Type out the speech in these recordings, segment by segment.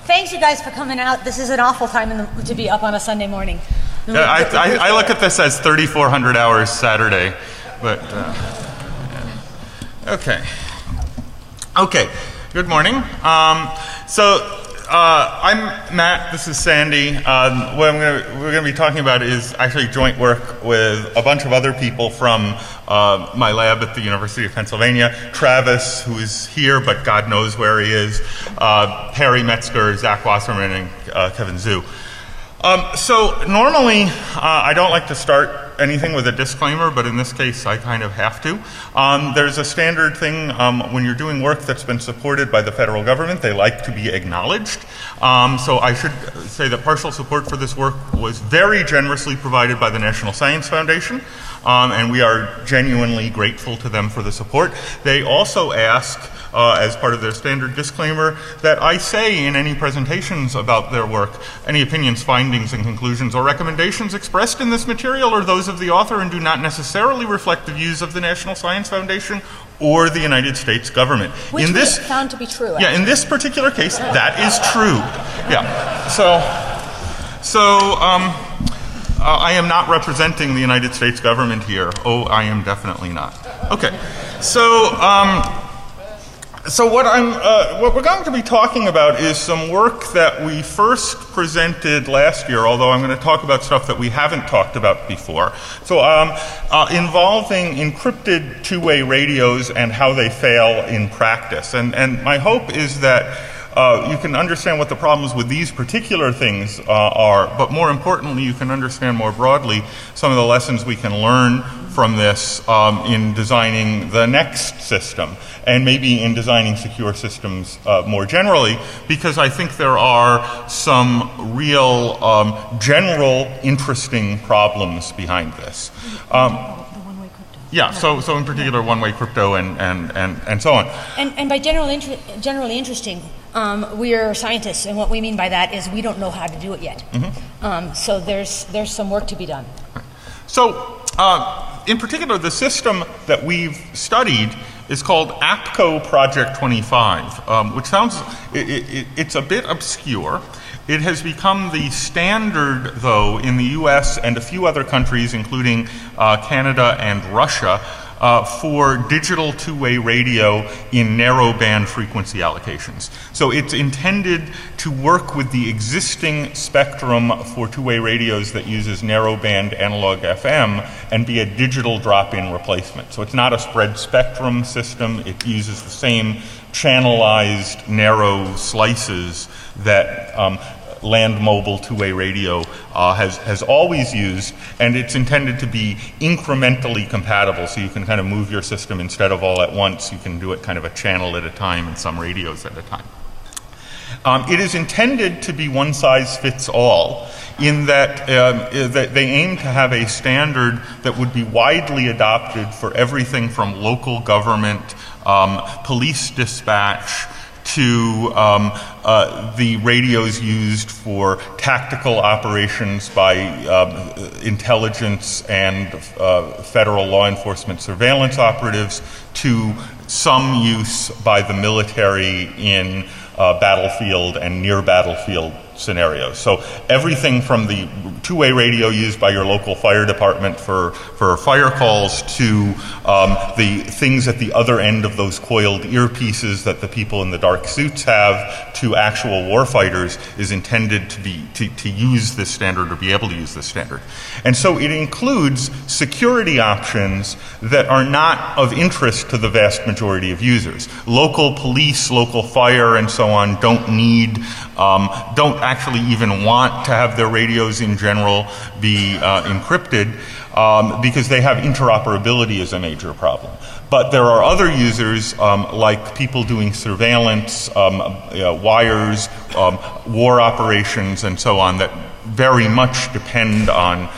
Thanks, you guys, for coming out. This is an awful time to be up on a Sunday morning. Yeah, I look at this as 3,400 hours Saturday, but okay. Okay. Good morning. I'm Matt. This is Sandy. What we're going to be talking about is actually joint work with a bunch of other people from my lab at the University of Pennsylvania. Travis, who is here, but God knows where he is. Perry Metzger, Zach Wasserman, and Kevin Zhu. So normally, I don't like to start anything with a disclaimer, but in this case, I kind of have to. There's a standard thing when you're doing work that's been supported by the federal government, they like to be acknowledged. So I should say that partial support for this work was very generously provided by the National Science Foundation, and we are genuinely grateful to them for the support. They also ask, as part of their standard disclaimer, that I say in any presentations about their work, any opinions, findings, and conclusions or recommendations expressed in this material are those of the author and do not necessarily reflect the views of the National Science Foundation or the United States government. Which we found to be true. Yeah, in this particular case, that is true. Yeah. I am not representing the United States government here. Oh, I am definitely not. Okay. So what we're going to be talking about is some work that we first presented last year, although I'm going to talk about stuff that we haven't talked about before. So involving encrypted two-way radios and how they fail in practice. And my hope is that you can understand what the problems with these particular things are, but more importantly, you can understand more broadly some of the lessons we can learn from this in designing the next system, and maybe in designing secure systems more generally, because I think there are some real general interesting problems behind this. Yeah, so in particular one-way crypto and so on. And by generally interesting, we are scientists, and what we mean by that is we don't know how to do it yet. Mm-hmm. So there's some work to be done. So in particular, the system that we've studied is called APCO Project 25, which sounds, it's a bit obscure. It has become the standard, though, in the US and a few other countries, including Canada and Russia, for digital two-way radio in narrowband frequency allocations. So it's intended to work with the existing spectrum for two-way radios that uses narrowband analog FM and be a digital drop-in replacement. So it's not a spread spectrum system. It uses the same channelized narrow slices that land mobile two-way radio has always used, and it's intended to be incrementally compatible, so you can kind of move your system instead of all at once. You can do it kind of a channel at a time and some radios at a time. It is intended to be one size fits all, in that they aim to have a standard that would be widely adopted for everything from local government, police dispatch, to the radios used for tactical operations by intelligence and federal law enforcement surveillance operatives, to some use by the military in battlefield and near battlefield scenarios. So everything from the two-way radio used by your local fire department for fire calls to the things at the other end of those coiled earpieces that the people in the dark suits have, to actual warfighters, is intended to use this standard or be able to use this standard. And so it includes security options that are not of interest to the vast majority of users. Local police, local fire, and so on don't actually even want to have their radios in general be encrypted because they have interoperability as a major problem. But there are other users, like people doing surveillance, wires, war operations, and so on, that very much depend on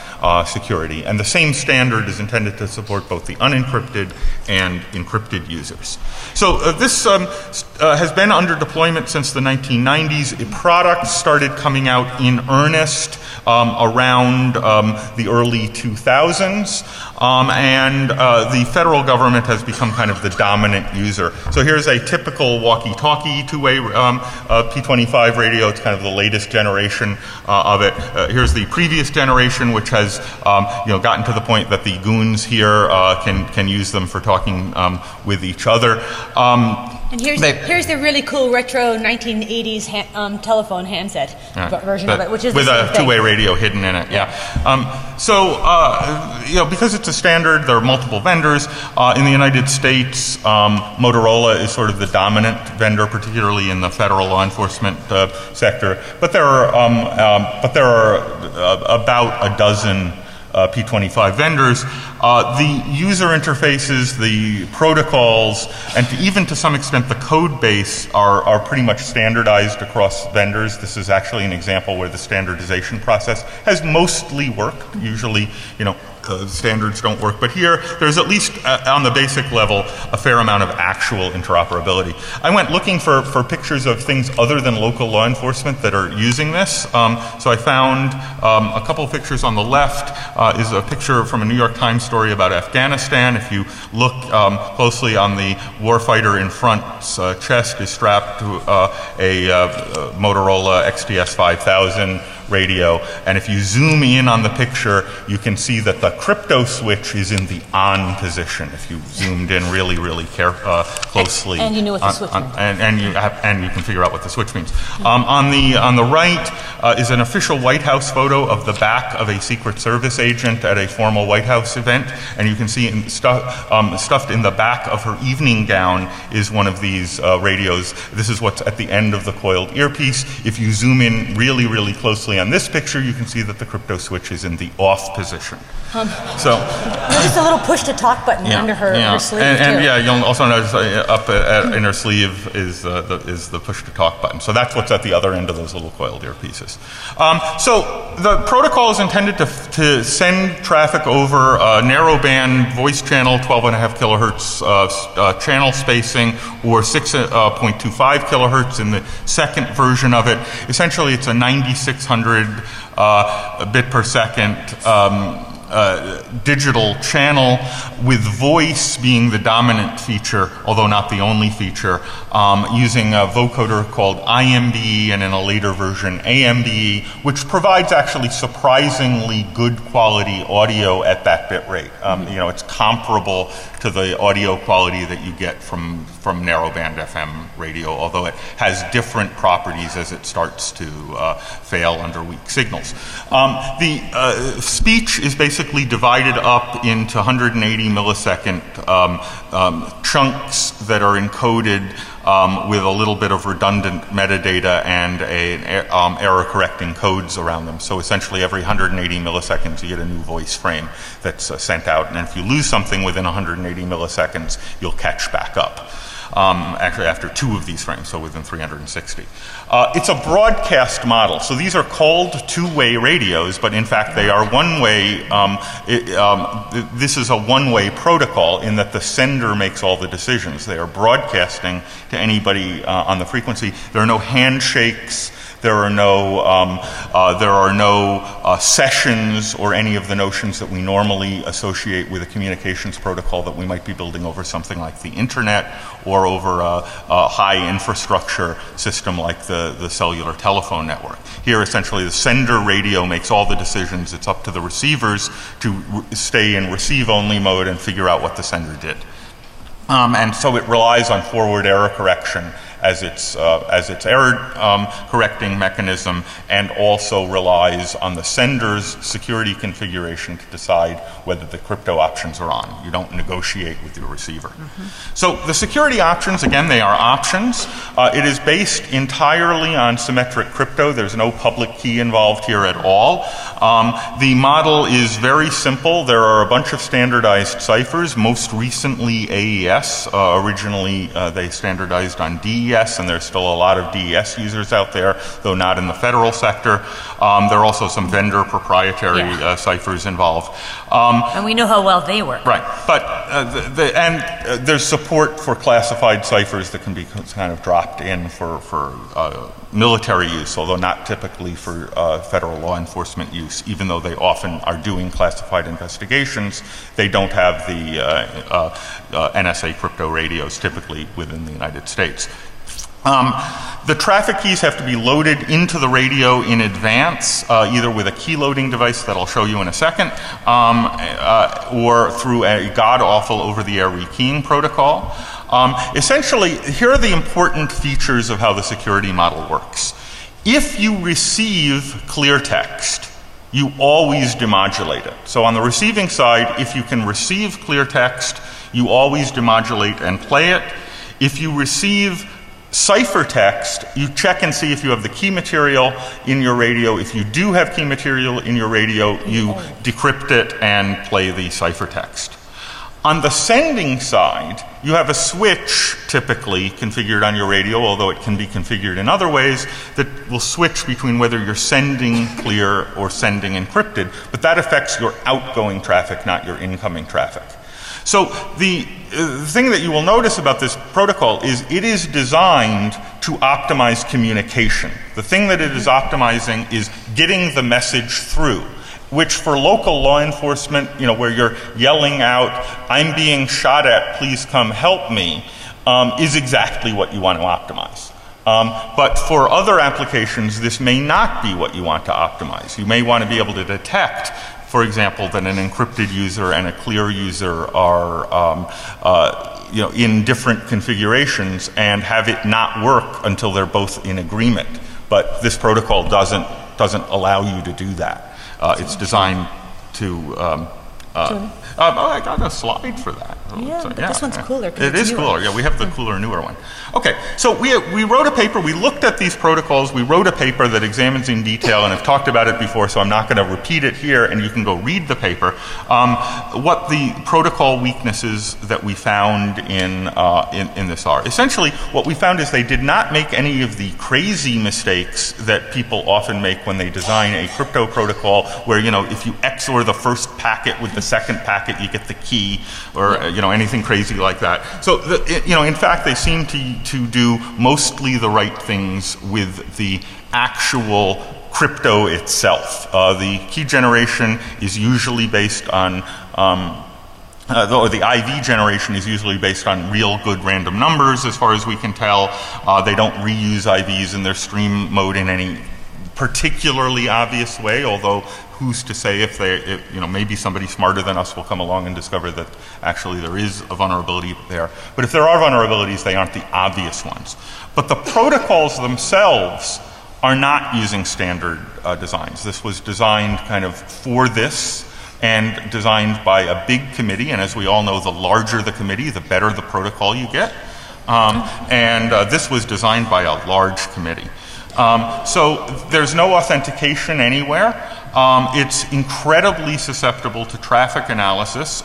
security. And the same standard is intended to support both the unencrypted and encrypted users. So this has been under deployment since the 1990s. A product started coming out in earnest around the early 2000s, and the federal government has become kind of the dominant user. So here's a typical walkie-talkie two-way P25 radio. It's kind of the latest generation of it. Here's the previous generation, which has gotten to the point that the goons here can use them for talking with each other. And here's the really cool retro 1980s telephone handset version of it, which is with the same a thing. two-way radio hidden in it. Because it's a standard, there are multiple vendors. In the United States, Motorola is sort of the dominant vendor, particularly in the federal law enforcement sector. But there are about a dozen P25 vendors. The user interfaces, the protocols, and even to some extent the code base are pretty much standardized across vendors. This is actually an example where the standardization process has mostly worked. Usually, standards don't work, but here there's at least on the basic level a fair amount of actual interoperability. I went looking for pictures of things other than local law enforcement that are using this. So I found a couple of pictures. On the left is a picture from a New York Times story about Afghanistan. If you look closely on the warfighter in front's chest is strapped to a Motorola XTS 5000 radio, and if you zoom in on the picture, you can see that the crypto switch is in the on position. If you zoomed in really, really closely, and you knew what the switch meant, and you can figure out what the switch means. On the right is an official White House photo of the back of a Secret Service agent at a formal White House event, and you can see stuffed in the back of her evening gown is one of these radios. This is what's at the end of the coiled earpiece. If you zoom in really, really closely on this picture, you can see that the crypto switch is in the off position. So notice a little push-to-talk button under her sleeve, and you'll also notice up in her sleeve is the push-to-talk button. So that's what's at the other end of those little coiled earpieces. So the protocol is intended to send traffic over narrowband voice channel, 12.5 kilohertz channel spacing, or 6.25 kilohertz in the second version of it. Essentially, it's a 9600 bit per second digital channel, with voice being the dominant feature, although not the only feature, using a vocoder called IMBE, and in a later version AMBE, which provides actually surprisingly good quality audio at that bit rate. It's comparable to the audio quality that you get from narrowband FM radio, although it has different properties as it starts to fail under weak signals. The speech is basically divided up into 180 millisecond chunks that are encoded with a little bit of redundant metadata and error correcting codes around them. So essentially every 180 milliseconds you get a new voice frame that's sent out, and if you lose something within 180 milliseconds, you'll catch back up. Actually after 2 of these frames, so within 360. It's a broadcast model, so these are called two-way radios, but in fact they are one-way. This is a one-way protocol in that the sender makes all the decisions. They are broadcasting to anybody on the frequency. There are no handshakes. There are no sessions or any of the notions that we normally associate with a communications protocol that we might be building over something like the internet or over a high infrastructure system like the cellular telephone network. Here, essentially, the sender radio makes all the decisions. It's up to the receivers to stay in receive-only mode and figure out what the sender did. And so it relies on forward error correction as its error correcting mechanism, and also relies on the sender's security configuration to decide whether the crypto options are on. You don't negotiate with your receiver. So the security options, again, they are options. It is based entirely on symmetric crypto. There's no public key involved here at all. The model is very simple. There are a bunch of standardized ciphers, most recently AES. Originally, they standardized on DES. DES, and there's still a lot of DES users out there, though not in the federal sector. There are also some vendor proprietary ciphers involved. And we know how well they work. Right, but there's support for classified ciphers that can be kind of dropped in for military use, although not typically for federal law enforcement use. Even though they often are doing classified investigations, they don't have the NSA crypto radios typically within the United States. The traffic keys have to be loaded into the radio in advance, either with a key loading device that I'll show you in a second, or through a god-awful over-the-air rekeying protocol. Essentially, here are the important features of how the security model works. If you receive clear text, you always demodulate it. So on the receiving side, if you can receive clear text, you always demodulate and play it. If you receive ciphertext, you check and see if you have the key material in your radio. If you do have key material in your radio, you decrypt it and play the ciphertext. On the sending side, you have a switch typically configured on your radio, although it can be configured in other ways, that will switch between whether you're sending clear or sending encrypted, but that affects your outgoing traffic, not your incoming traffic. So the thing that you will notice about this protocol is it is designed to optimize communication. The thing that it is optimizing is getting the message through, which for local law enforcement, where you're yelling out, "I'm being shot at, please come help me," is exactly what you want to optimize. But for other applications, this may not be what you want to optimize. You may want to be able to detect, for example, that an encrypted user and a clear user are in different configurations and have it not work until they're both in agreement. But this protocol doesn't allow you to do that. It's designed to I got a slide for that. Yeah, but this one's cooler. It is cooler. Yeah, we have the cooler, newer one. Okay, so we wrote a paper. We looked at these protocols. We wrote a paper that examines in detail, and I've talked about it before, so I'm not going to repeat it here, and you can go read the paper. What the protocol weaknesses that we found in this are. Essentially, what we found is they did not make any of the crazy mistakes that people often make when they design a crypto protocol, where if you XOR the first packet with the second packet, you get the key, or anything crazy like that. So in fact, they seem to do mostly the right things with the actual crypto itself. The key generation is usually based on or the IV generation is usually based on real good random numbers, as far as we can tell. They don't reuse IVs in their stream mode in any particularly obvious way, although who's to say if maybe somebody smarter than us will come along and discover that actually there is a vulnerability there. But if there are vulnerabilities, they aren't the obvious ones. But the protocols themselves are not using standard designs. This was designed kind of for this, and designed by a big committee, and as we all know, the larger the committee, the better the protocol you get. This was designed by a large committee. So there's no authentication anywhere. It's incredibly susceptible to traffic analysis.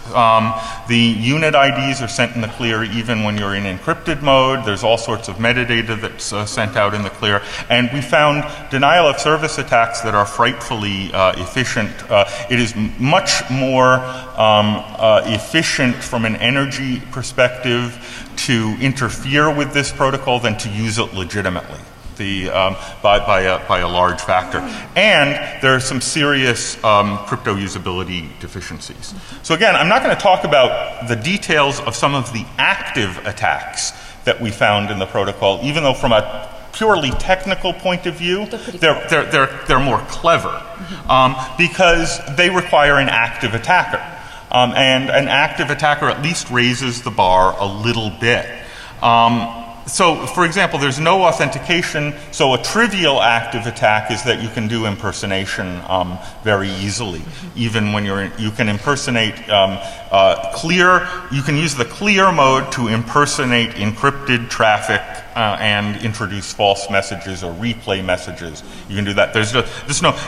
The unit IDs are sent in the clear even when you're in encrypted mode. There's all sorts of metadata that's sent out in the clear. And we found denial of service attacks that are frightfully efficient. It is much more efficient from an energy perspective to interfere with this protocol than to use it legitimately. By a large factor. And there are some serious crypto usability deficiencies. So again, I'm not going to talk about the details of some of the active attacks that we found in the protocol, even though from a purely technical point of view, they're more clever, because they require an active attacker. And an active attacker at least raises the bar a little bit. So, for example, there's no authentication, so a trivial active attack is that you can do impersonation very easily. Even when you can impersonate clear, you can use the clear mode to impersonate encrypted traffic and introduce false messages or replay messages. You can do that. There's no,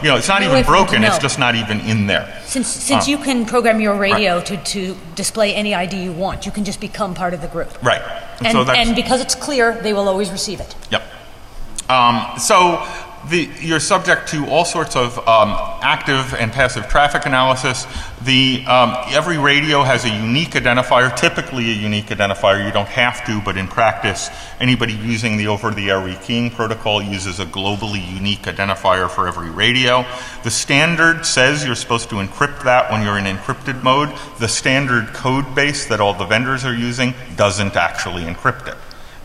it's not even broken, it's just not even in there. Since you can program your radio to display any ID you want, you can just become part of the group. Right. And because it's clear, they will always receive it. Yep. You're subject to all sorts of active and passive traffic analysis. Every radio has a unique identifier, typically a unique identifier. You don't have to, but in practice, anybody using the over-the-air rekeying protocol uses a globally unique identifier for every radio. The standard says you're supposed to encrypt that when you're in encrypted mode. The standard code base that all the vendors are using doesn't actually encrypt it.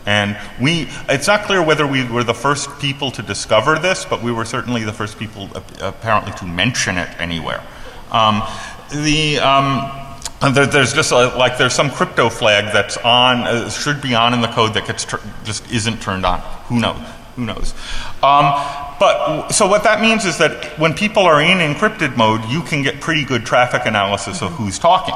And it's not clear whether we were the first people to discover this, but we were certainly the first people apparently to mention it anywhere. There's just there's some crypto flag that's on, should be on in the code that just isn't turned on. Who knows? Who knows? So what that means is that when people are in encrypted mode, you can get pretty good traffic analysis of who's talking.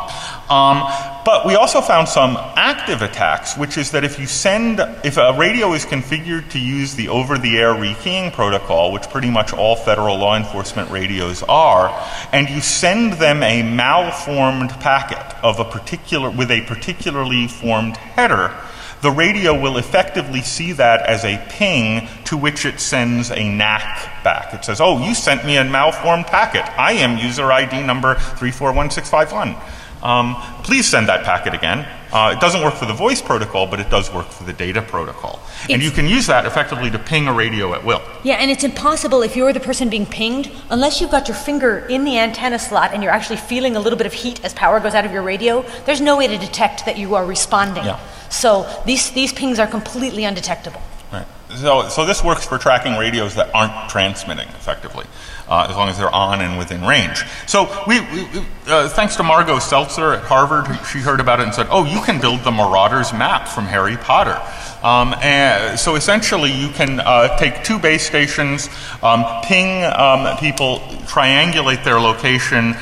But we also found some active attacks, which is that if a radio is configured to use the over-the-air rekeying protocol, which pretty much all federal law enforcement radios are, and you send them a malformed packet with a particularly formed header, the radio will effectively see that as a ping to which it sends a NAC back. It says, oh, you sent me a malformed packet. I am user ID number 341651. Please send that packet again. It doesn't work for the voice protocol, but it does work for the data protocol. And you can use that effectively to ping a radio at will. Yeah, and it's impossible if you're the person being pinged, unless you've got your finger in the antenna slot and you're actually feeling a little bit of heat as power goes out of your radio, there's no way to detect that you are responding. Yeah. So these pings are completely undetectable. Right. So this works for tracking radios that aren't transmitting effectively, as long as they're on and within range. So thanks to Margot Seltzer at Harvard, she heard about it and said, oh, you can build the Marauders map from Harry Potter. And so essentially you can take two base stations, ping people, triangulate their location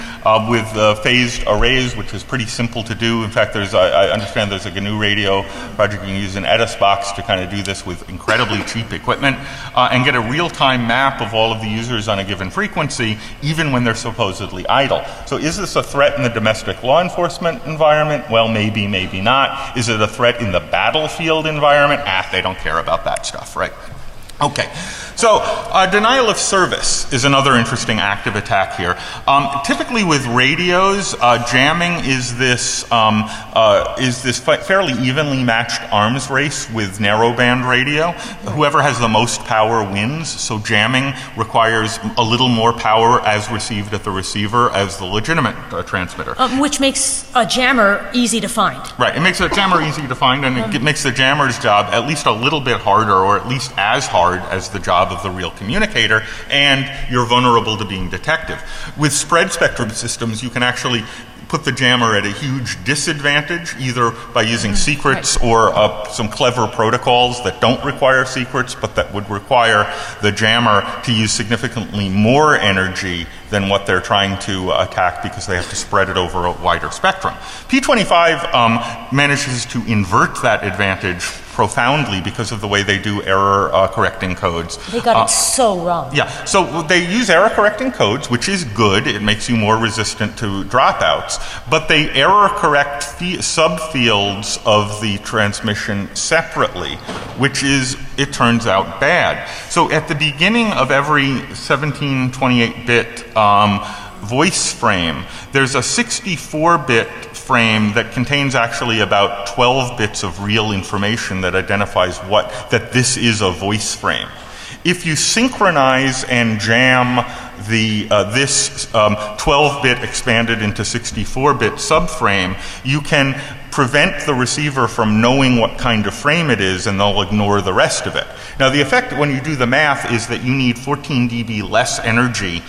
with phased arrays, which is pretty simple to do. In fact, I understand there's a GNU radio project you can use an Edis box to kind of do this with incredibly cheap equipment and get a real-time map of all of the users on a given frequency, even when they're supposedly idle. So is this a threat in the domestic law enforcement environment? Well, maybe, maybe not. Is it a threat in the battlefield environment? They don't care about that stuff, right? Okay, so denial of service is another interesting active attack here. Typically with radios, jamming is this fairly evenly matched arms race with narrowband radio. Whoever has the most power wins, so jamming requires a little more power as received at the receiver as the legitimate transmitter. Which makes a jammer easy to find. Right, it makes a jammer easy to find, and it makes the jammer's job at least a little bit harder, or at least as hard as the job of the real communicator, and you're vulnerable to being detected. With spread spectrum systems, you can actually put the jammer at a huge disadvantage, either by using secrets or some clever protocols that don't require secrets, but that would require the jammer to use significantly more energy than what they're trying to attack because they have to spread it over a wider spectrum. P25 manages to invert that advantage profoundly because of the way they do error correcting codes. They got it so wrong. Yeah, so they use error correcting codes, which is good. It makes you more resistant to dropouts, but they error correct subfields of the transmission separately, which is, it turns out, bad. So at the beginning of every 1728-bit voice frame, there's a 64-bit frame that contains actually about 12 bits of real information that identifies that this is a voice frame. If you synchronize and jam this 12-bit expanded into 64-bit subframe, you can prevent the receiver from knowing what kind of frame it is, and they'll ignore the rest of it. Now, the effect when you do the math is that you need 14 dB less energy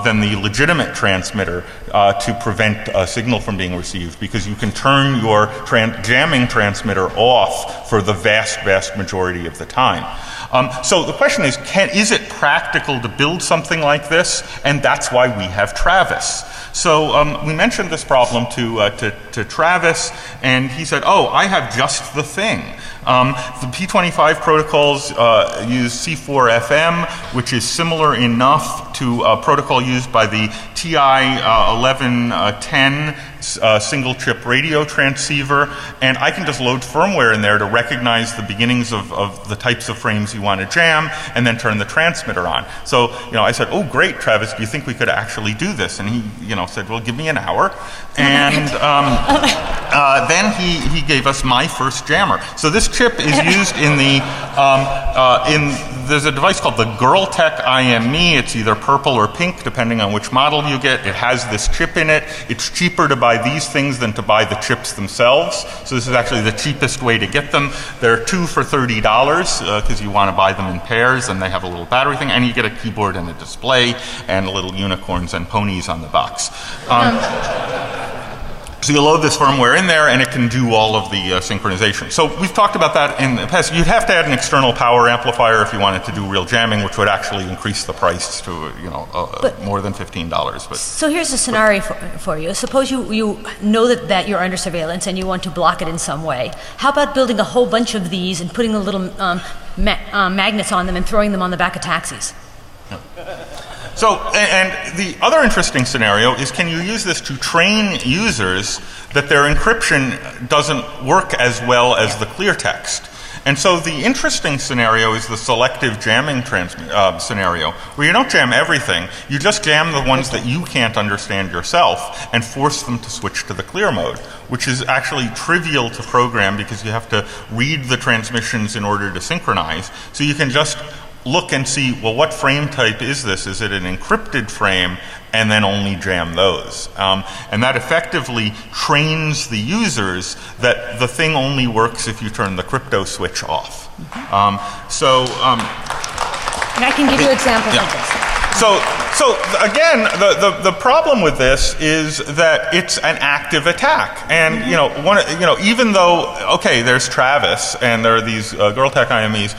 than the legitimate transmitter to prevent a signal from being received, because you can turn your jamming transmitter off for the vast, vast majority of the time. So the question is it practical to build something like this? And that's why we have Travis. So we mentioned this problem to Travis, and he said, oh, I have just the thing. The P25 protocols use C4FM, which is similar enough to a protocol used by the TI 1110 single chip radio transceiver, and I can just load firmware in there to recognize the beginnings of the types of frames you want to jam, and then turn the transmitter on. So, I said, oh great, Travis, do you think we could actually do this? And he, said, well, give me an hour. And then he gave us my first jammer. So this chip is used in the, there's a device called the Girltech IME. It's either purple or pink, depending on which model you get. It has this chip in it. It's cheaper to buy these things than to buy the chips themselves. So this is actually the cheapest way to get them. There are 2 for $30 because you want to buy them in pairs, and they have a little battery thing, and you get a keyboard and a display and little unicorns and ponies on the box. So you load this firmware in there, and it can do all of the synchronization. So we've talked about that in the past. You'd have to add an external power amplifier if you wanted to do real jamming, which would actually increase the price to more than $15. But so here's a scenario for you. Suppose you know that you're under surveillance and you want to block it in some way. How about building a whole bunch of these and putting the little magnets on them and throwing them on the back of taxis? Yeah. So, and the other interesting scenario is, can you use this to train users that their encryption doesn't work as well as the clear text? And so the interesting scenario is the selective jamming scenario, where you don't jam everything, you just jam the ones that you can't understand yourself and force them to switch to the clear mode, which is actually trivial to program because you have to read the transmissions in order to synchronize. So you can just look and see, well, what frame type is this? Is it an encrypted frame? And then only jam those. And that effectively trains the users that the thing only works if you turn the crypto switch off. And I can give you examples of this. So again, the problem with this is that it's an active attack, and even though there's Travis and there are these Girltech IMEs,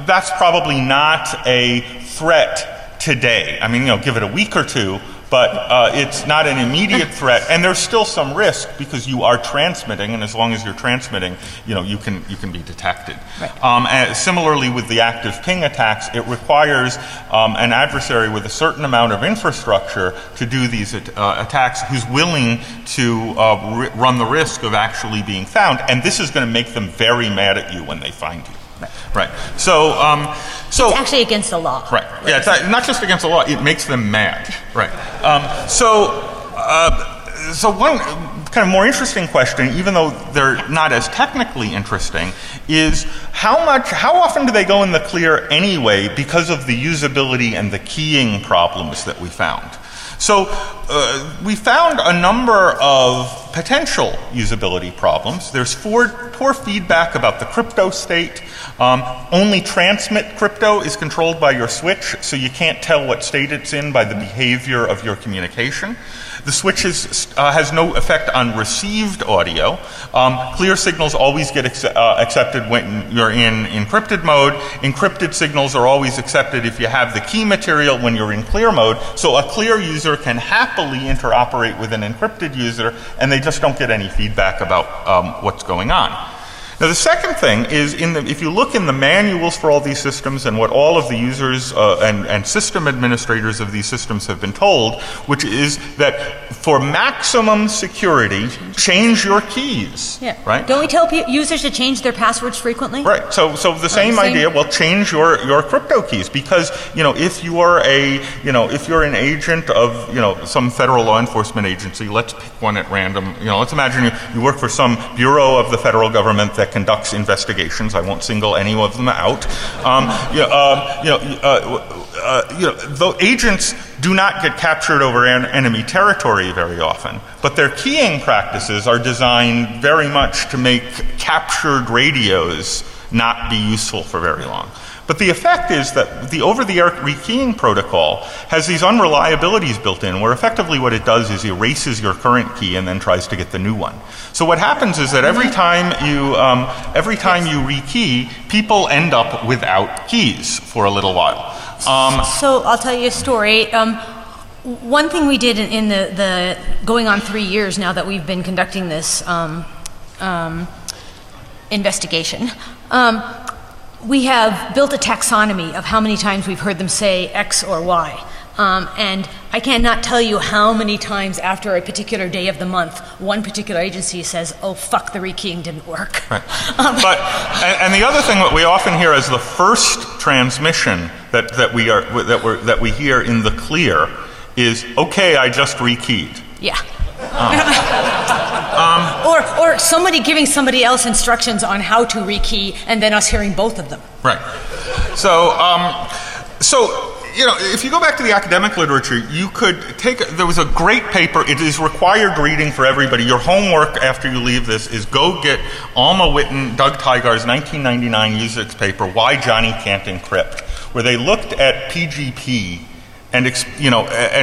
that's probably not a threat today. I mean, give it a week or two, but it's not an immediate threat, and there's still some risk because you are transmitting, and as long as you're transmitting, you can be detected. Right. And similarly, with the active ping attacks, it requires an adversary with a certain amount of infrastructure to do these attacks who's willing to run the risk of actually being found, and this is going to make them very mad at you when they find you. Right. So it's actually against the law. Right. Yeah, it's not just against the law, it makes them mad. Right. So one kind of more interesting question, even though they're not as technically interesting, is how often do they go in the clear anyway because of the usability and the keying problems that we found? So we found a number of potential usability problems. There's poor feedback about the crypto state. Only transmit crypto is controlled by your switch, so you can't tell what state it's in by the behavior of your communication. The switch has no effect on received audio. Clear signals always get accepted when you're in encrypted mode. Encrypted signals are always accepted if you have the key material when you're in clear mode. So a clear user can happily interoperate with an encrypted user, and they just don't get any feedback about what's going on. Now the second thing is, if you look in the manuals for all these systems and what all of the users and system administrators of these systems have been told, which is that for maximum security, change your keys. Yeah. Right? Don't we tell users to change their passwords frequently? Right. So the same idea. Well, change your crypto keys, because if you are if you're an agent of some federal law enforcement agency, let's pick one at random. Let's imagine you work for some bureau of the federal government that conducts investigations. I won't single any of them out. The agents do not get captured over enemy territory very often, but their keying practices are designed very much to make captured radios not be useful for very long. But the effect is that the over-the-air rekeying protocol has these unreliabilities built in, where effectively what it does is erases your current key and then tries to get the new one. So what happens is that every time you rekey, people end up without keys for a little while. So I'll tell you a story. One thing we did in the going on 3 years now that we've been conducting this investigation, we have built a taxonomy of how many times we've heard them say X or Y. And I cannot tell you how many times after a particular day of the month, one particular agency says, "Oh fuck, the rekeying didn't work." Right. And the other thing that we often hear as the first transmission that we hear in the clear is, "Okay, I just rekeyed." Yeah. Or somebody giving somebody else instructions on how to rekey, and then us hearing both of them. Right. So you know, if you go back to the academic literature, you could there was a great paper, it is required reading for everybody. Your homework after you leave this is go get Alma Witten, Doug Tygar's 1999 USIX paper, Why Johnny Can't Encrypt, where they looked at PGP and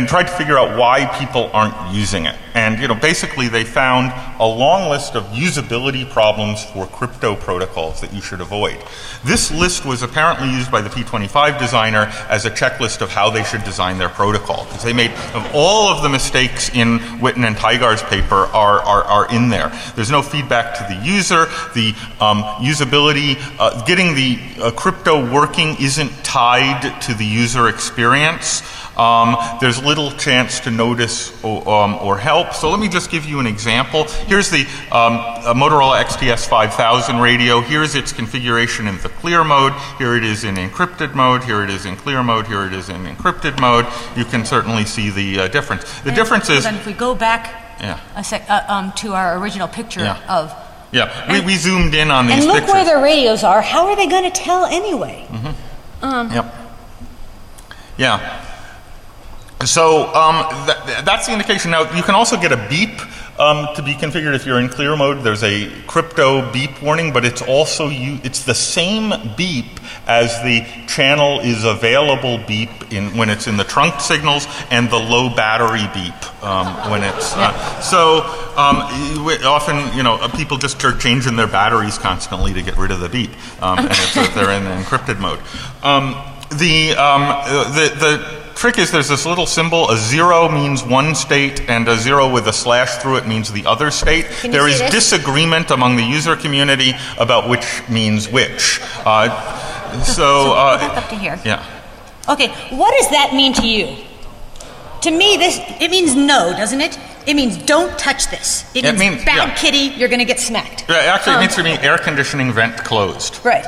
tried to figure out why people aren't using it. And basically they found a long list of usability problems for crypto protocols that you should avoid. This list was apparently used by the P25 designer as a checklist of how they should design their protocol, because they made all of the mistakes in Witten and Tygar's paper are in there. There's no feedback to the user. The usability, getting the crypto working isn't tied to the user experience. There's little chance to notice or help. So let me just give you an example. Here's the Motorola XTS 5000 radio. Here's its configuration in the clear mode. Here it is in encrypted mode. Here it is in clear mode. Here it is in encrypted mode. You can certainly see the difference. The difference is... Then if we go back to our original picture of... Yeah, we zoomed in on these pictures. And look where their radios are. How are they going to tell anyway? Mm-hmm. Yep. Yeah. So that's the indication. Now, you can also get a beep to be configured if you're in clear mode. There's a crypto beep warning, but it's also it's the same beep as the channel is available beep when it's in the trunk signals, and the low battery beep when it's often people just are changing their batteries constantly to get rid of the beep, and they're in the encrypted mode. The trick is there's this little symbol. A 0 means one state, and a 0 with a slash through it means the other state. There is disagreement among the user community about which means which. So back up to here. Yeah. Okay, what does that mean to you? To me, it means no, doesn't it? It means don't touch this. It means bad kitty, you're going to get smacked. Actually, it means to me air conditioning vent closed. Right.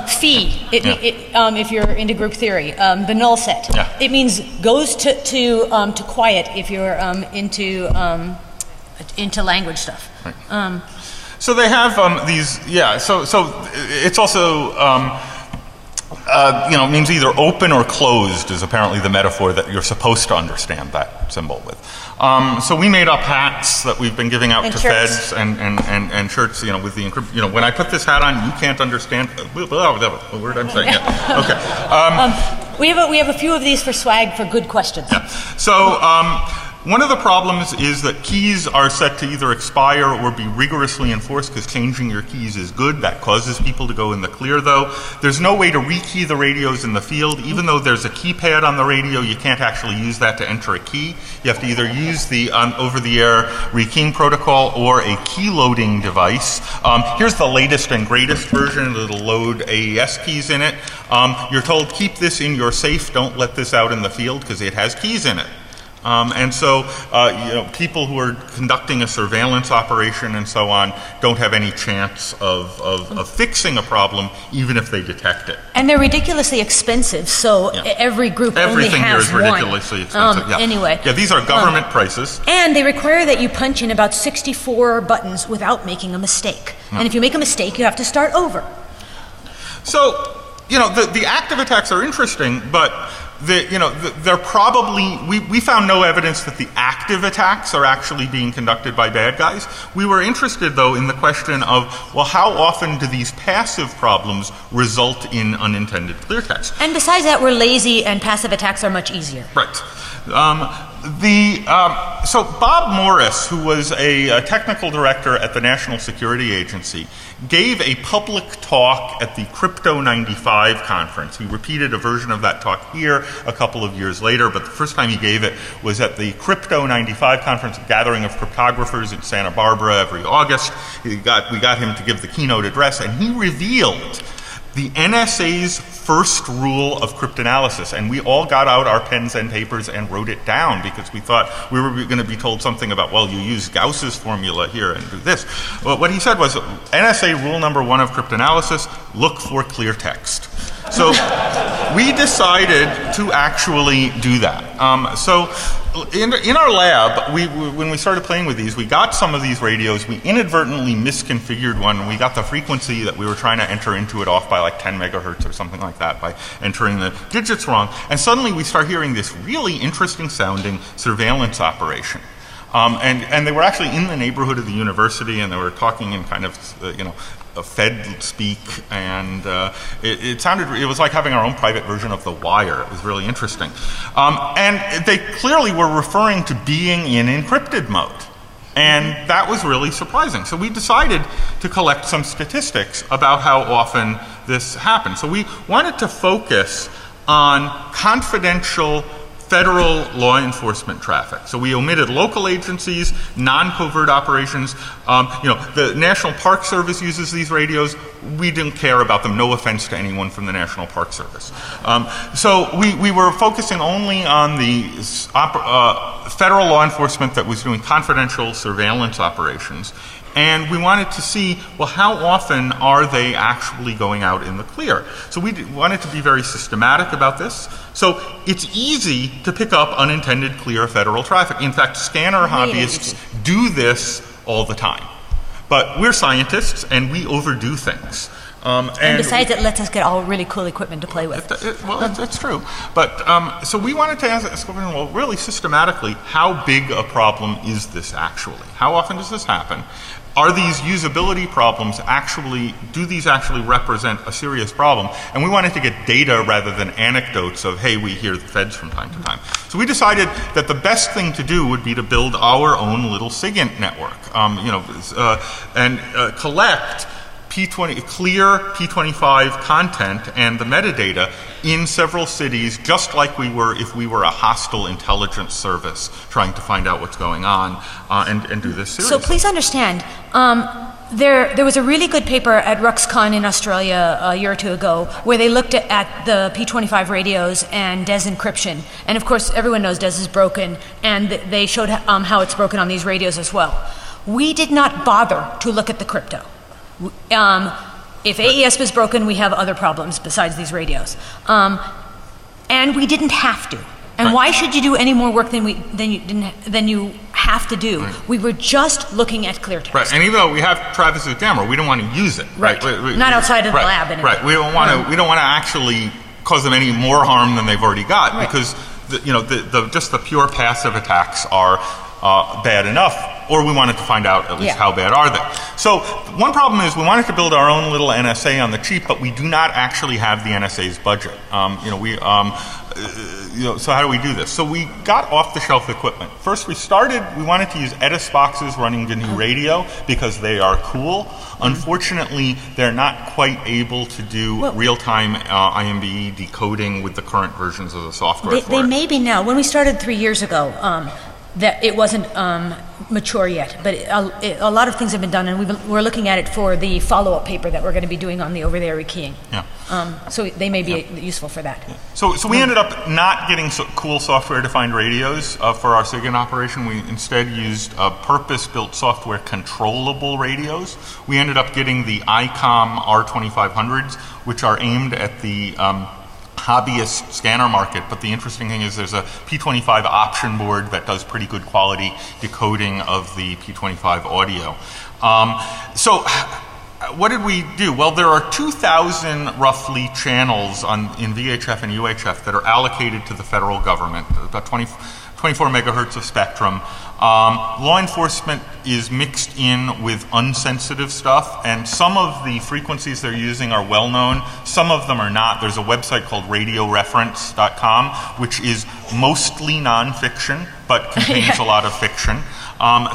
Fee, if you're into group theory. The null set. Yeah. It means goes to quiet if you're into language stuff. Right. So they have these. Yeah. So it's also. Means either open or closed is apparently the metaphor that you're supposed to understand that symbol with. So we made up hats that we've been giving out to shirts. feds and shirts, with the encryption. When I put this hat on, you can't understand. What word I'm saying? Yeah. Okay. We have a few of these for swag for good questions. Yeah. So. One of the problems is that keys are set to either expire or be rigorously enforced, because changing your keys is good. That causes people to go in the clear, though. There's no way to rekey the radios in the field. Even though there's a keypad on the radio, you can't actually use that to enter a key. You have to either use the over-the-air rekeying protocol or a key loading device. Here's the latest and greatest version. It'll load AES keys in it. You're told, keep this in your safe. Don't let this out in the field because it has keys in it. And so, people who are conducting a surveillance operation and so on don't have any chance of fixing a problem, even if they detect it. And they're ridiculously expensive, so every group only has one. Everything here is ridiculously expensive. Anyway. Yeah, these are government prices. And they require that you punch in about 64 buttons without making a mistake. And if you make a mistake, you have to start over. So, the active attacks are interesting, but they're probably, we found no evidence that the active attacks are actually being conducted by bad guys. We were interested, though, in the question of, well, how often do these passive problems result in unintended clear text? And besides that, we're lazy and passive attacks are much easier. Right. So Bob Morris, who was a technical director at the National Security Agency, gave a public talk at the Crypto 95 conference. He repeated a version of that talk here a couple of years later, but the first time he gave it was at the Crypto 95 conference, a gathering of cryptographers in Santa Barbara every August. We got him to give the keynote address, and he revealed the NSA's first rule of cryptanalysis, and we all got out our pens and papers and wrote it down because we thought we were going to be told something about, well, you use Gauss's formula here and do this. Well, what he said was, NSA rule number 1 of cryptanalysis, look for clear text. So we decided to actually do that. So in our lab, when we started playing with these, we got some of these radios. We inadvertently misconfigured one. We got the frequency that we were trying to enter into it off by like 10 megahertz or something like that by entering the digits wrong. And suddenly we start hearing this really interesting sounding surveillance operation. And they were actually in the neighborhood of the university, and they were talking in kind of, a Fed speak, and it was like having our own private version of The Wire. It was really interesting. And they clearly were referring to being in encrypted mode. And that was really surprising. So we decided to collect some statistics about how often this happens. So we wanted to focus on confidential federal law enforcement traffic. So we omitted local agencies, non-covert operations. The National Park Service uses these radios. We didn't care about them. No offense to anyone from the National Park Service. So we were focusing only on the federal law enforcement that was doing confidential surveillance operations. And we wanted to see, well, how often are they actually going out in the clear? So we wanted to be very systematic about this. So it's easy to pick up unintended clear federal traffic. In fact, scanner hobbyists do this all the time. But we're scientists, and we overdo things. And besides, it lets us get all really cool equipment to play with. That's true. But so we wanted to ask, well, really systematically, how big a problem is this actually? How often does this happen? Are these usability problems do these actually represent a serious problem? And we wanted to get data rather than anecdotes of, hey, we hear the feds from time to time. So we decided that the best thing to do would be to build our own little SIGINT network, and collect clear P25 content and the metadata in several cities, just like we were if we were a hostile intelligence service trying to find out what's going on and do this seriously. So please understand, there was a really good paper at RuxCon in Australia a year or two ago where they looked at the P25 radios and DES encryption. And of course, everyone knows DES is broken, and they showed how it's broken on these radios as well. We did not bother to look at the crypto. If AES was broken, we have other problems besides these radios. And we didn't have to. And why should you do any more work than you have to do? Right. We were just looking at clear text. Right, and even though we have Travis's camera, we don't want to use it. Right, not outside of the lab. Anyway. Right, we don't want to actually cause them any more harm than they've already got, because just the pure passive attacks are bad enough. Or we wanted to find out at least how bad are they. So one problem is we wanted to build our own little NSA on the cheap, but we do not actually have the NSA's budget. So how do we do this? So we got off-the-shelf equipment. First, we wanted to use Edis boxes running the new radio because they are cool. Unfortunately, they're not quite able to do real-time IMBE decoding with the current versions of the software. They may be now. When we started 3 years ago, that it wasn't mature yet, but a lot of things have been done, and we're looking at it for the follow-up paper that we're going to be doing on the over-the-air rekeying. So they may be useful for that. So we ended up not getting cool software-defined radios for our SIGINT operation. We instead used purpose-built software controllable radios. We ended up getting the ICOM R2500s, which are aimed at the hobbyist scanner market, but the interesting thing is there's a P25 option board that does pretty good quality decoding of the P25 audio. So what did we do? Well, there are 2,000 roughly channels in VHF and UHF that are allocated to the federal government, about 24 megahertz of spectrum. Law enforcement is mixed in with unsensitive stuff, and some of the frequencies they're using are well known, some of them are not. There's a website called radioreference.com, which is mostly nonfiction, but contains a lot of fiction.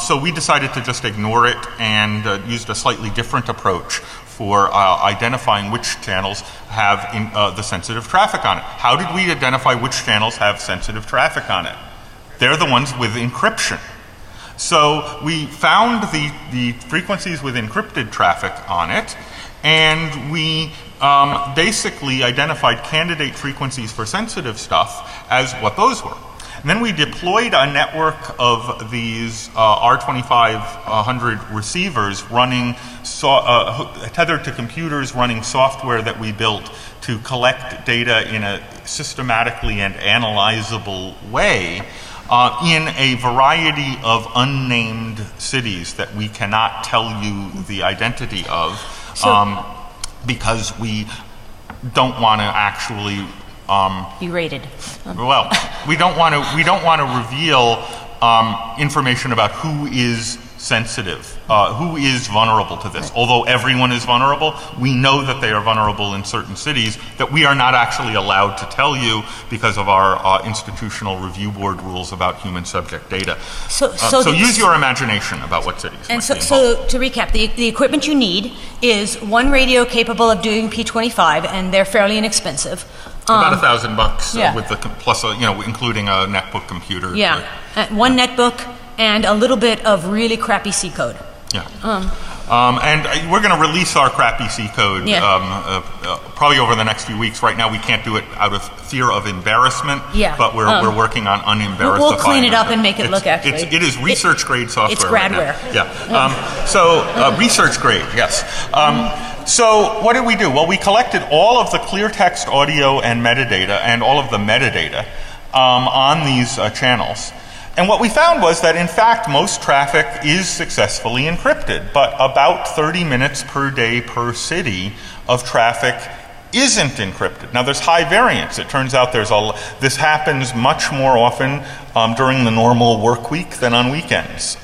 So we decided to just ignore it and used a slightly different approach for identifying which channels have the sensitive traffic on it. How did we identify which channels have sensitive traffic on it? They're the ones with encryption. So we found the frequencies with encrypted traffic on it, and we basically identified candidate frequencies for sensitive stuff as what those were. And then we deployed a network of these R2500 receivers running, tethered to computers running software that we built to collect data in a systematically and analyzable way in a variety of unnamed cities that we cannot tell you the identity of because we don't want to actually be rated. Well, we don't want to reveal information about who is sensitive, who is vulnerable to this. Although everyone is vulnerable, we know that they are vulnerable in certain cities that we are not actually allowed to tell you because of our institutional review board rules about human subject data. So use your imagination about what cities. And so to recap, the equipment you need is one radio capable of doing P25, and they're fairly inexpensive. About $1,000 with the plus, including a netbook computer. Yeah, one netbook and a little bit of really crappy C code. Yeah. And we're going to release our crappy C code probably over the next few weeks. Right now, we can't do it out of fear of embarrassment. Yeah. But we're working on unembarrassing. We'll clean it up and make it look actually. It is research grade software. It's gradware. Right now. Yeah. Research grade. Yes. So what did we do? Well, we collected all of the clear text audio and metadata and all of the metadata on these channels. And what we found was that, in fact, most traffic is successfully encrypted, but about 30 minutes per day per city of traffic isn't encrypted. Now, there's high variance. It turns out this happens much more often during the normal work week than on weekends.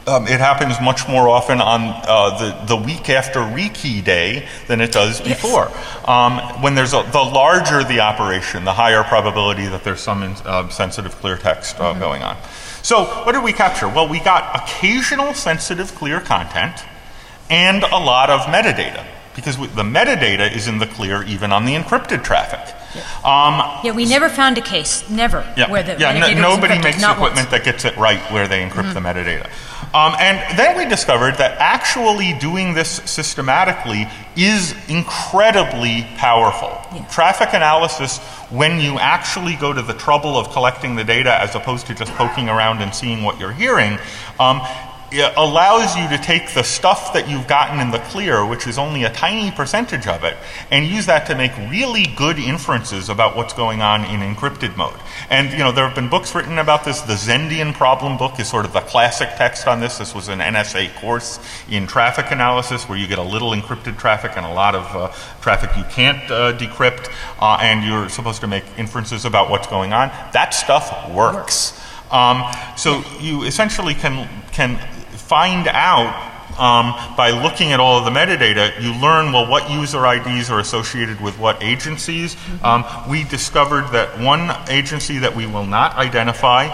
It happens much more often on the week after rekey day than it does before. When there's the larger the operation, the higher probability that there's some sensitive clear text going on. So what did we capture? Well, we got occasional sensitive clear content and a lot of metadata, because the metadata is in the clear even on the encrypted traffic. We never found a case, never, where the metadata nobody was encrypted, makes equipment that gets it right where they encrypt the metadata. And then we discovered that actually doing this systematically is incredibly powerful. Yeah. Traffic analysis, when you actually go to the trouble of collecting the data as opposed to just poking around and seeing what you're hearing, it allows you to take the stuff that you've gotten in the clear, which is only a tiny percentage of it, and use that to make really good inferences about what's going on in encrypted mode. And there have been books written about this. The Zendian problem book is sort of the classic text on this. This was an NSA course in traffic analysis where you get a little encrypted traffic and a lot of traffic you can't decrypt, and you're supposed to make inferences about what's going on. That stuff works. So you essentially can find out by looking at all of the metadata, you learn, well, what user IDs are associated with what agencies. We discovered that one agency that we will not identify,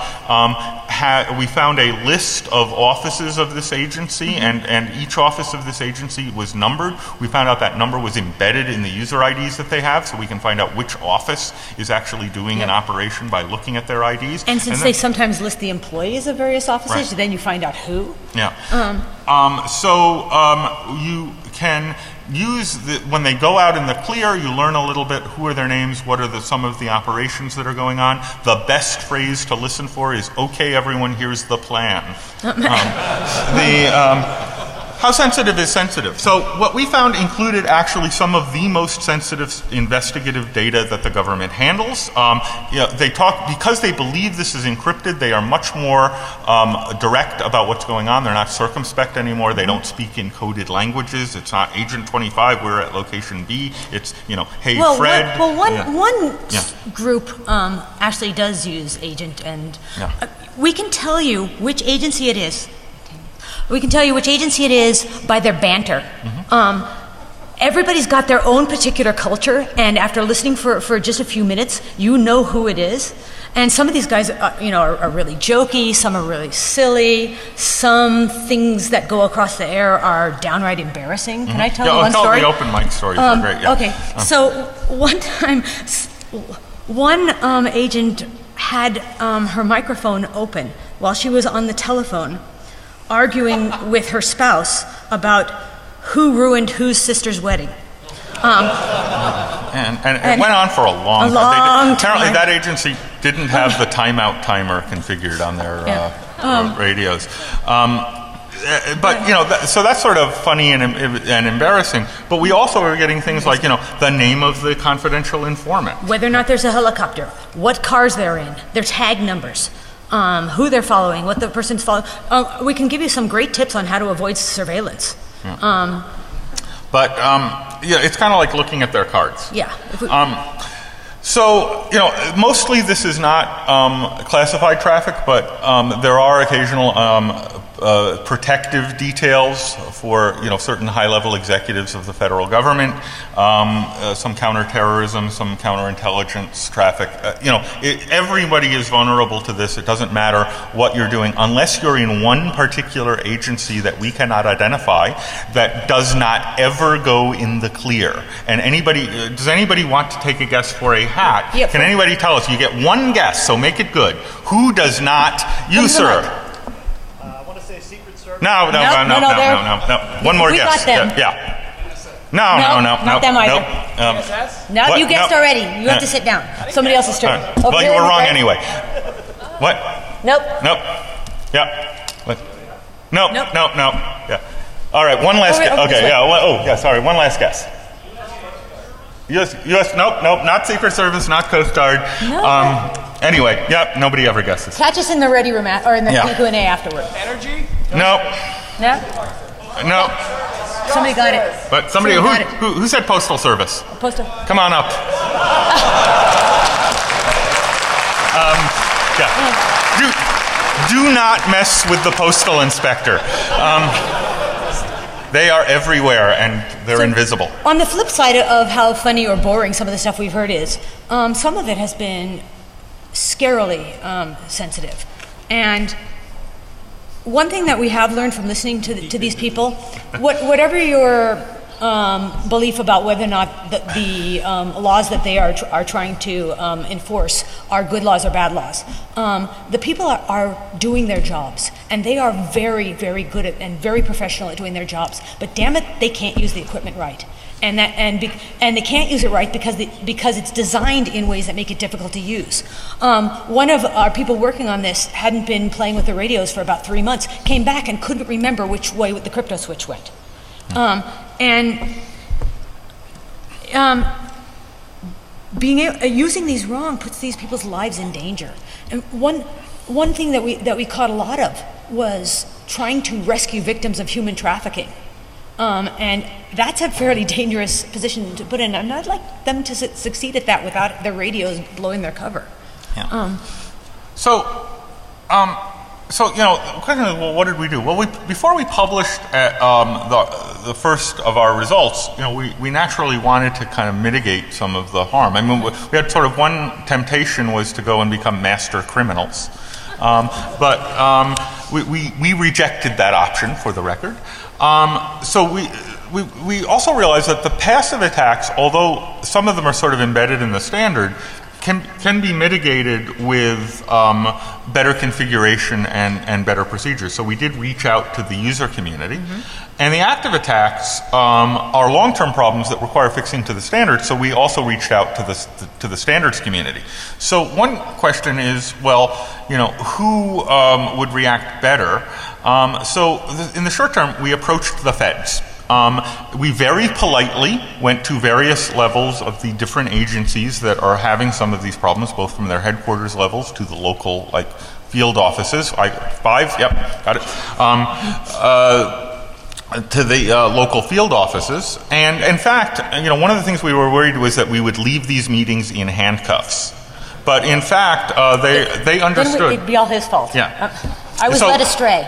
we found a list of offices of this agency, and each office of this agency was numbered. We found out that number was embedded in the user IDs that they have, so we can find out which office is actually doing an operation by looking at their IDs. And since they sometimes list the employees of various offices, then you find out who. Yeah. You can use when they go out in the clear, you learn a little bit who are their names, what are some of the operations that are going on. The best phrase to listen for is, okay, everyone, here's the plan. How sensitive is sensitive? So what we found included actually some of the most sensitive investigative data that the government handles. Because they believe this is encrypted, they are much more direct about what's going on. They're not circumspect anymore. They don't speak in coded languages. It's not Agent 25, we're at location B. It's, hey, Fred. One group actually does use Agent, and we can tell you which agency it is. We can tell you which agency it is by their banter. Everybody's got their own particular culture, and after listening for just a few minutes, you know who it is. And some of these guys, are really jokey. Some are really silly. Some things that go across the air are downright embarrassing. Can I tell you one story? The open mic stories are great. Yeah. Okay. So one time, one agent had her microphone open while she was on the telephone, arguing with her spouse about who ruined whose sister's wedding. And it went on for a long time. Apparently that agency didn't have the timeout timer configured on their radios. But, you know, so that's sort of funny and embarrassing. But we also are getting things like, you know, the name of the confidential informant. Whether or not there's a helicopter, what cars they're in, their tag numbers, who they're following, what the person's following. We can give you some great tips on how to avoid surveillance. Yeah. Yeah, it's kind of like looking at their cards. Yeah. So, you know, mostly this is not classified traffic, but there are occasional protective details for, you know, certain high-level executives of the federal government, some counterterrorism, some counterintelligence traffic. You know, everybody is vulnerable to this. It doesn't matter what you're doing, unless you're in one particular agency that we cannot identify that does not ever go in the clear. And anybody, does anybody want to take a guess for a hack? Yep. Can anybody tell us? You get one guess, so make it good. Who does not use her? No. One more guess. We got them. Yeah. No. Not them either. No, you guessed already. You have to sit down. Somebody else's turn. Right. Well, you were wrong anyway. What? Nope. Yeah. What? No. Yeah. All right. One last guess. Okay. Yeah. Sorry. One last guess. U.S. Nope. Not Secret Service. Not Coast Guard. No. Anyway. Yep. Nobody ever guesses. Catch us in the ready room or in the Q&A afterward. Energy? No. Somebody got it. But somebody who said Postal Service? Postal. Come on up. Do not mess with the postal inspector. They are everywhere and they're invisible. On the flip side of how funny or boring some of the stuff we've heard is, some of it has been scarily sensitive. And one thing that we have learned from listening to these people, whatever your belief about whether or not the laws that they are trying to enforce are good laws or bad laws, the people are doing their jobs, and they are very, very good at and very professional at doing their jobs. But damn it, they can't use the equipment right. And they can't use it right because it's designed in ways that make it difficult to use. One of our people working on this hadn't been playing with the radios for about 3 months, came back and couldn't remember which way the crypto switch went. Using these wrong puts these people's lives in danger. And one thing that we caught a lot of was trying to rescue victims of human trafficking. And that's a fairly dangerous position to put in, and I'd like them to succeed at that without their radios blowing their cover. Yeah. So you know, the question is, well, what did we do? Well, before we published the first of our results, you know, we naturally wanted to kind of mitigate some of the harm. I mean, we had sort of one temptation was to go and become master criminals, but we rejected that option, for the record. So we also realized that the passive attacks, although some of them are sort of embedded in the standard, can be mitigated with better configuration and better procedures. So we did reach out to the user community. And the active attacks are long-term problems that require fixing to the standards, so we also reached out to the standards community. So one question is, well, you know, who would react better? So in the short term, we approached the feds. We very politely went to various levels of the different agencies that are having some of these problems, both from their headquarters levels to the local, like, field offices. 5, yep, got it. To the local field offices. And in fact, you know, one of the things we were worried was that we would leave these meetings in handcuffs. But in fact, they understood. Then it'd be all his fault. Yeah. I was led astray.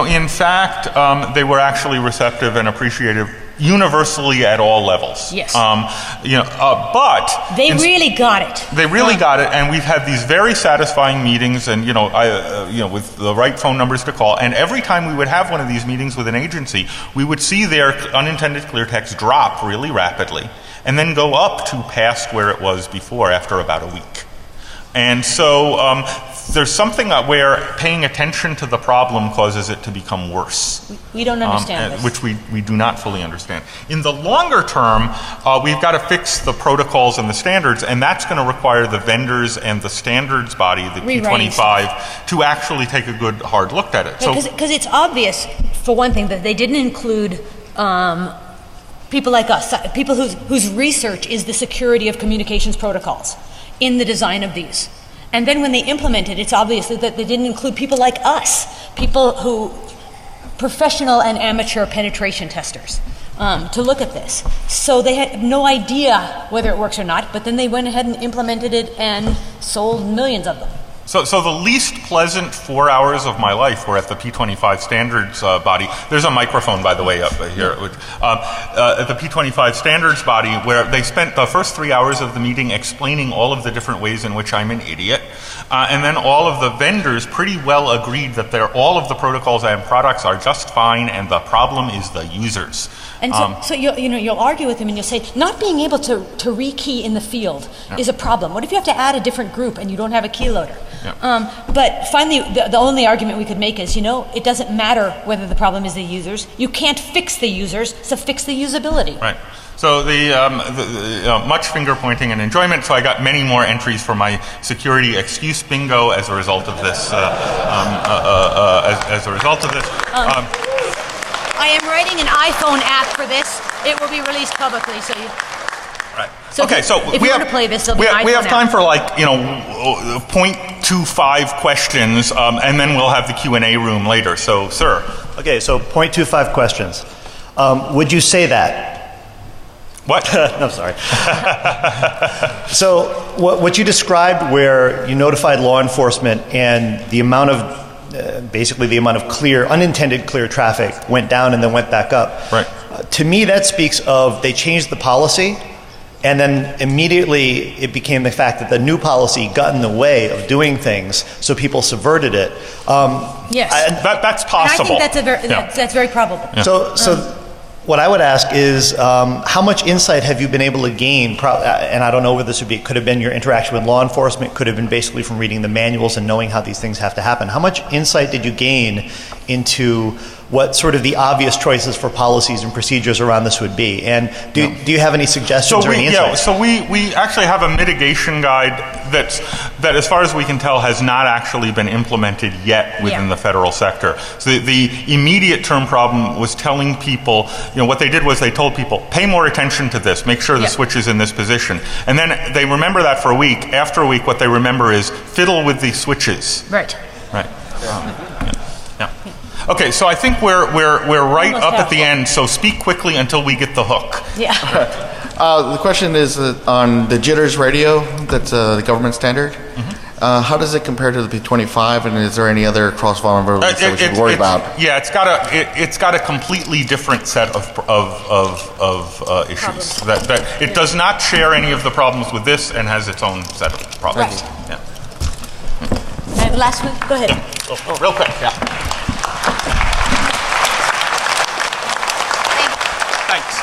In fact, they were actually receptive and appreciative universusly at all levels. Yes. But they really got it. They really got it, and we've had these very satisfying meetings, and with the right phone numbers to call. And every time we would have one of these meetings with an agency, we would see their unintended clear text drop really rapidly, and then go up to past where it was before after about a week. And so there's something where paying attention to the problem causes it to become worse. We don't understand this. Which we do not fully understand. In the longer term, we've got to fix the protocols and the standards, and that's going to require the vendors and the standards body, the P25, to actually take a good hard look at it. Because it's obvious, for one thing, that they didn't include people like us, people whose research is the security of communications protocols in the design of these. And then when they implemented, it's obvious that they didn't include people like us, people who, professional and amateur penetration testers, to look at this. So they had no idea whether it works or not, but then they went ahead and implemented it and sold millions of them. So the least pleasant 4 hours of my life were at the P25 standards body. There's a microphone, by the way, up here. At the P25 standards body, where they spent the first 3 hours of the meeting explaining all of the different ways in which I'm an idiot. And then all of the vendors pretty well agreed that all of the protocols and products are just fine, and the problem is the users. And so you'll argue with them and you'll say, not being able to rekey in the field is a problem. What if you have to add a different group and you don't have a keyloader? But finally, the only argument we could make is, it doesn't matter whether the problem is the users. You can't fix the users, so fix the usability. Right. So much finger pointing and enjoyment. So I got many more entries for my security excuse bingo as a result of this. I am writing an iPhone app for this. It will be released publicly, so you. Right. So okay, so if you want to play this, we have time for 0.25 questions, and then we'll have the Q&A room later. So, sir. Okay, so 0.25 questions. Would you say that? What? No, sorry. So what you described, where you notified law enforcement and the amount of basically the amount of unintended clear traffic went down and then went back up. Right. To me, that speaks of they changed the policy, and then immediately it became the fact that the new policy got in the way of doing things, so people subverted it. Yes. That's possible. And I think that's very probable. Yeah. So what I would ask is, how much insight have you been able to gain? And I don't know whether this could have been your interaction with law enforcement, could have been basically from reading the manuals and knowing how these things have to happen. How much insight did you gain into what sort of the obvious choices for policies and procedures around this would be? And do you have any suggestions or any insights? So we actually have a mitigation guide that, as far as we can tell, has not actually been implemented yet within the federal sector. So the immediate term problem was telling people, what they did was they told people, pay more attention to this, make sure the switch is in this position. And then they remember that for a week. After a week, what they remember is fiddle with the switches. Right. Right. Okay, so I think we're right up at the end, so speak quickly until we get the hook. Yeah. The question is on the jitters radio, that's the government standard. How does it compare to the P25, and is there any other cross vulnerabilities that we should worry about? Yeah, it's got a completely different set of issues. That it does not share any of the problems with this and has its own set of problems. Right. Yeah. And last one, go ahead. Oh, real quick, Thanks.